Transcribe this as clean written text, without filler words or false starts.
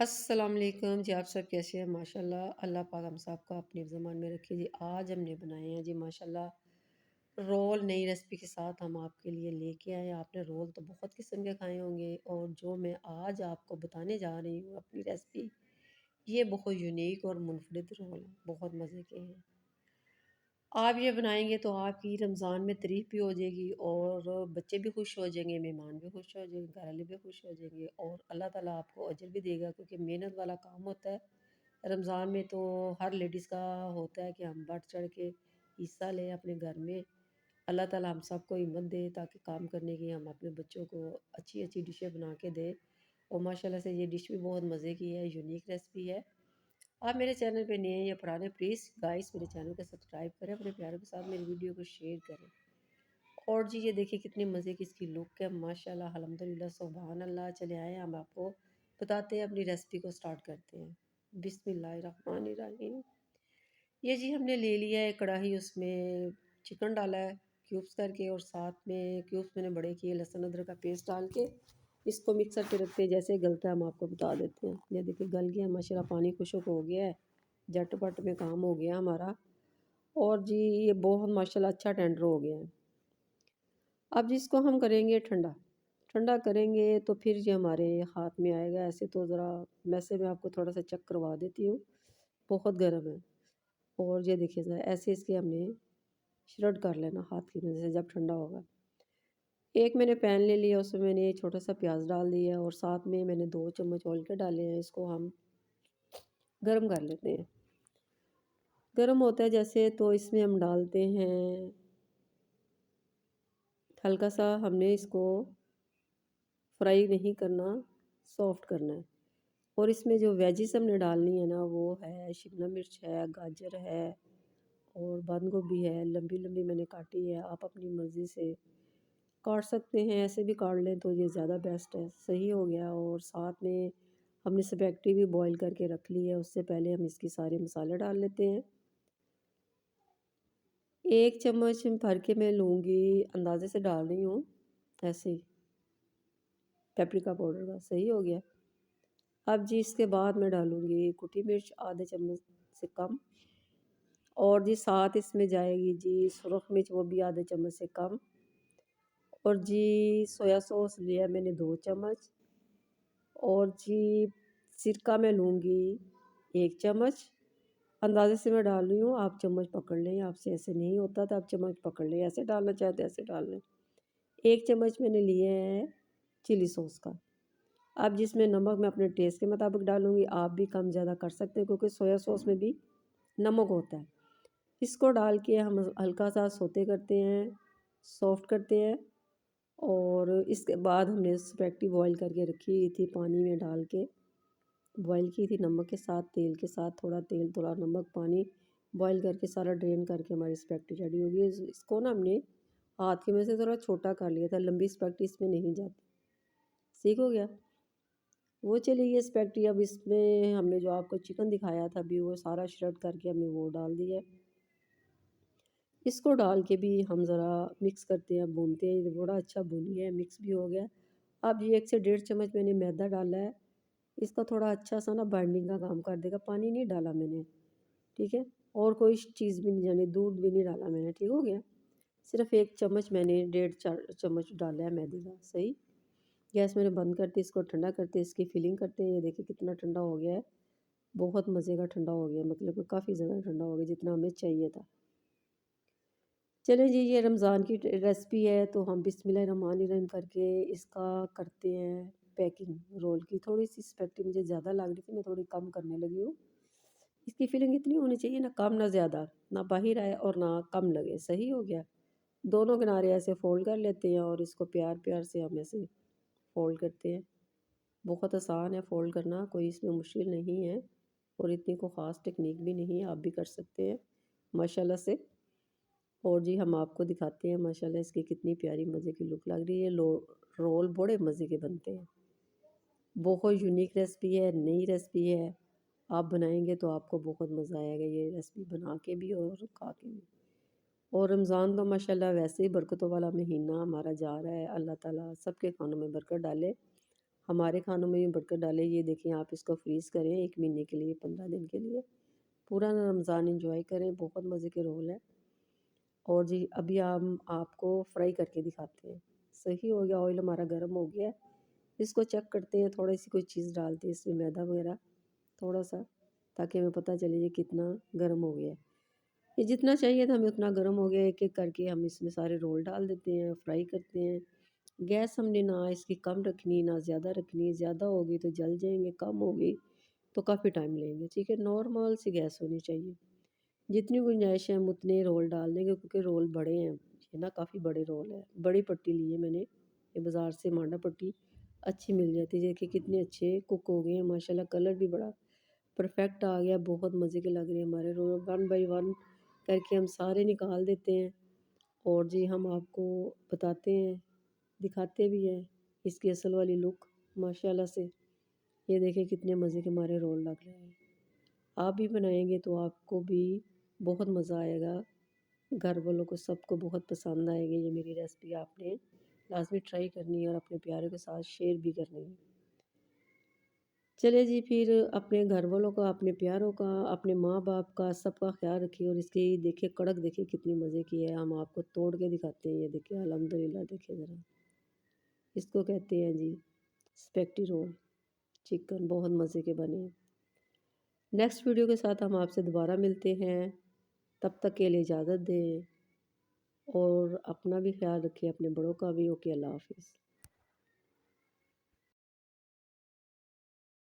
अस्सलाम वालेकुम जी। आप सब कैसे हैं? माशाल्लाह अल्लाह पाक हम सब को अपने ज़मान में रखे जी। आज हमने बनाए हैं जी माशाल्लाह रोल, नई रेसिपी के साथ हम आपके लिए लेके आए हैं। आपने रोल तो बहुत किस्म के खाए होंगे और जो मैं आज आपको बताने जा रही हूँ अपनी रेसिपी, ये बहुत यूनिक और मुनफरिद रोल है, बहुत मज़े के हैं। आप ये बनाएंगे तो आपकी रमज़ान में तारीफ़ भी हो जाएगी और बच्चे भी खुश हो जाएंगे, मेहमान भी खुश हो जाएंगे, घर वाले भी खुश हो जाएंगे और अल्लाह ताला आपको अजर भी देगा, क्योंकि मेहनत वाला काम होता है। रमज़ान में तो हर लेडीज़ का होता है कि हम बढ़ चढ़ के हिस्सा लें अपने घर में। अल्लाह ताला हम सबको हिम्मत दे ताकि काम करने की, हम अपने बच्चों को अच्छी अच्छी डिशें बना के दें। और माशाल्लाह से ये डिश भी बहुत मज़े की है, यूनिक रेसिपी है। आप मेरे चैनल पे नए हैं या पुराने, प्लीज़ गाइस मेरे चैनल को सब्सक्राइब करें, अपने प्यारों के साथ मेरी वीडियो को शेयर करें। और जी ये देखिए कितनी मज़े की इसकी लुक है, माशाल्लाह अल्हम्दुलिल्लाह सुभान अल्लाह। चले आए हम आपको बताते हैं, अपनी रेसिपी को स्टार्ट करते हैं। बिस्मिल्लाहिर्रहमानिर्रहीम। ये जी हमने ले लिया है कढ़ाई, उसमें चिकन डाला है क्यूब्स करके और साथ में क्यूब्स मैंने बड़े किए लहसुन अदरक का पेस्ट डाल के इसको मिक्सर पे रखते हैं। जैसे गलता है हम आपको बता देते हैं। ये देखिए गल गया माशाल्लाह, पानी खुशक हो गया है, झटपट में काम हो गया हमारा। और जी ये बहुत माशाल्लाह अच्छा टेंडर हो गया है। अब जिसको हम करेंगे ठंडा, ठंडा करेंगे तो फिर ये हमारे हाथ में आएगा। ऐसे तो ज़रा वैसे मैं आपको थोड़ा सा चेक करवा देती हूँ, बहुत गर्म है। और ये देखिए ज़रा ऐसे इसके हमने श्रड कर लेना हाथ की मदद से जब ठंडा होगा। एक मैंने पैन ले लिया, उसमें मैंने छोटा सा प्याज डाल दिया और साथ में मैंने 2 चम्मच ऑयल के डाले हैं। इसको हम गर्म कर लेते हैं। गर्म होता है जैसे तो इसमें हम डालते हैं हल्का सा, हमने इसको फ्राई नहीं करना, सॉफ्ट करना है। और इसमें जो वेजिस हमने डालनी है ना, वो है शिमला मिर्च है, गाजर है और बंद गोभी है, लंबी लंबी मैंने काटी है। आप अपनी मर्ज़ी से काट सकते हैं, ऐसे भी काट लें तो ये ज़्यादा बेस्ट है, सही हो गया। और साथ में हमने स्पैगेटी भी बॉईल करके रख ली है। उससे पहले हम इसके सारे मसाले डाल लेते हैं। 1 चम्मच भर के मैं लूँगी, अंदाज़े से डाल रही हूँ ऐसे ही, पेपरिका पाउडर का, सही हो गया। अब जी इसके बाद मैं डालूँगी कुटी मिर्च आधे चम्मच से कम। और जी साथ इसमें जाएगी जी सुरख मिर्च, वो भी आधे चम्मच से कम। और जी सोया सॉस लिया मैंने 2 चम्मच। और जी सिरका मैं लूँगी 1 चम्मच। अंदाज़े से मैं डाल रही हूँ, आप चम्मच पकड़ लें, आपसे ऐसे नहीं होता तो आप चम्मच पकड़ लें, ऐसे डालना चाहे तो ऐसे डाल लें। 1 चम्मच मैंने लिए है चिली सॉस का। अब जिसमें नमक मैं अपने टेस्ट के मुताबिक डालूँगी, आप भी कम ज़्यादा कर सकते हैं क्योंकि सोया सॉस में भी नमक होता है। इसको डाल के हम हल्का सा सौते करते हैं, सॉफ्ट करते हैं। और इसके बाद हमने स्पैगेटी बॉईल करके रखी थी, पानी में डाल के बॉईल की थी, नमक के साथ, तेल के साथ, थोड़ा तेल थोड़ा नमक पानी बॉईल करके सारा ड्रेन करके हमारी स्पैगेटी रेडी हो गई। इसको ना हमने हाथ की मदद से थोड़ा छोटा कर लिया था, लंबी स्पैगेटी इसमें नहीं जाती। ठीक हो गया। वो चली गई स्पैगेटी। अब इसमें हमने जो आपको चिकन दिखाया था अभी, वो सारा श्रेड करके हमने वो डाल दिया। इसको डाल के भी हम ज़रा मिक्स करते हैं, भूनते हैं। बड़ा अच्छा भून गया है, मिक्स भी हो गया। अब ये 1 से 1.5 चम्मच मैंने मैदा डाला है। इसका थोड़ा अच्छा सा ना बाइंडिंग का काम कर देगा। पानी नहीं डाला मैंने, ठीक है। और कोई चीज़ भी नहीं, यानी दूध भी नहीं डाला मैंने, ठीक हो गया। सिर्फ 1 चम्मच मैंने 1.5 चम्मच डाला है मैदे का, सही। गैस मैंने बंद करती, इसको ठंडा करते, इसकी फिलिंग करते हैं। ये देखिए कितना ठंडा हो गया है, बहुत मज़े का ठंडा हो गया, मतलब कि काफ़ी ज़्यादा ठंडा हो गया, जितना हमें चाहिए था। चलें जी, ये रमज़ान की रेसिपी है तो हम बिस्मिल्लाहिर्रहमानिर्रहीम करके इसका करते हैं पैकिंग रोल की। थोड़ी सी स्पैगेटी मुझे ज़्यादा लग रही थी, मैं थोड़ी कम करने लगी हूँ। इसकी फिलिंग इतनी होनी चाहिए ना कम ना ज़्यादा, ना बाहर आए और ना कम लगे, सही हो गया। दोनों किनारे ऐसे फ़ोल्ड कर लेते हैं और इसको प्यार प्यार से हम ऐसे फ़ोल्ड करते हैं। बहुत आसान है फ़ोल्ड करना, कोई इसमें मुश्किल नहीं है और इतनी कोई ख़ास टेक्निक भी नहीं है, आप भी कर सकते हैं माशाल्लाह से। और जी हम आपको दिखाते हैं माशाल्लाह इसकी कितनी प्यारी मज़े की लुक लग रही है। रोल बड़े मज़े के बनते हैं, बहुत यूनिक रेसिपी है, नई रेसिपी है। आप बनाएंगे तो आपको बहुत मज़ा आएगा ये रेसिपी बना के भी और खा के भी। और रमज़ान तो माशाल्लाह वैसे ही बरकतों वाला महीना हमारा जा रहा है। अल्लाह ताला सबके खानों में बरकत डाले। हमारे खानों में भी बरकत डाले। ये देखें, आप इसको फ्रीज़ करें 1 महीने के लिए, 15 दिन के लिए, पूरा रमज़ान एंजॉय करें। बहुत मज़े के रोल है। और जी अभी हम आपको फ्राई करके दिखाते हैं। सही हो गया, ऑयल हमारा गर्म हो गया है। इसको चेक करते हैं, थोड़ी सी कोई चीज़ डालते हैं इसमें, मैदा वगैरह थोड़ा सा, ताकि हमें पता चले ये कितना गर्म हो गया है। ये जितना चाहिए था हमें उतना गर्म हो गया। एक एक करके हम इसमें सारे रोल डाल देते हैं, फ्राई करते हैं। गैस हमने ना इसकी कम रखनी ना ज़्यादा रखनी। ज़्यादा होगी तो जल जाएंगे, कम होगी तो काफ़ी टाइम लेंगे। ठीक है, नॉर्मल सी गैस होनी चाहिए। जितनी गुंजाइश है हम उतने रोल डाल देंगे, क्योंकि रोल बड़े हैं ये ना, काफ़ी बड़े रोल है। बड़ी पट्टी ली है मैंने, ये बाज़ार से मांडा पट्टी अच्छी मिल जाती है। देखिए कितने अच्छे कुक हो गए हैं माशाल्लाह, कलर भी बड़ा परफेक्ट आ गया। बहुत मज़े के लग रहे हैं हमारे रोल। 1 बाय 1 करके हम सारे निकाल देते हैं। और जी हम आपको बताते हैं, दिखाते भी हैं इसकी असल वाली लुक माशाल्लाह से। ये देखिए कितने मज़े के हमारे रोल लग रहे हैं। आप भी बनाएंगे तो आपको भी बहुत मज़ा आएगा। घर वालों को सबको बहुत पसंद आएगी ये मेरी रेसिपी। आपने लाज़मी ट्राई करनी है और अपने प्यारों के साथ शेयर भी करनी है। चलिए जी, फिर अपने घर वालों का, अपने प्यारों का, अपने माँ बाप का, सबका ख्याल रखिए। और इसकी देखिए कड़क, देखिए कितनी मज़े की है। हम आपको तोड़ के दिखाते हैं। ये देखिए अल्हम्दुलिल्लाह, देखिए ज़रा, इसको कहते हैं जी स्पेगेटी रोल चिकन। बहुत मज़े के बने हैं। नेक्स्ट वीडियो के साथ हम आपसे दोबारा मिलते हैं। तब तक के लिए इजाज़त दें और अपना भी ख्याल रखिए, अपने बड़ों का भी। ओके, अल्लाह हाफ़िज़।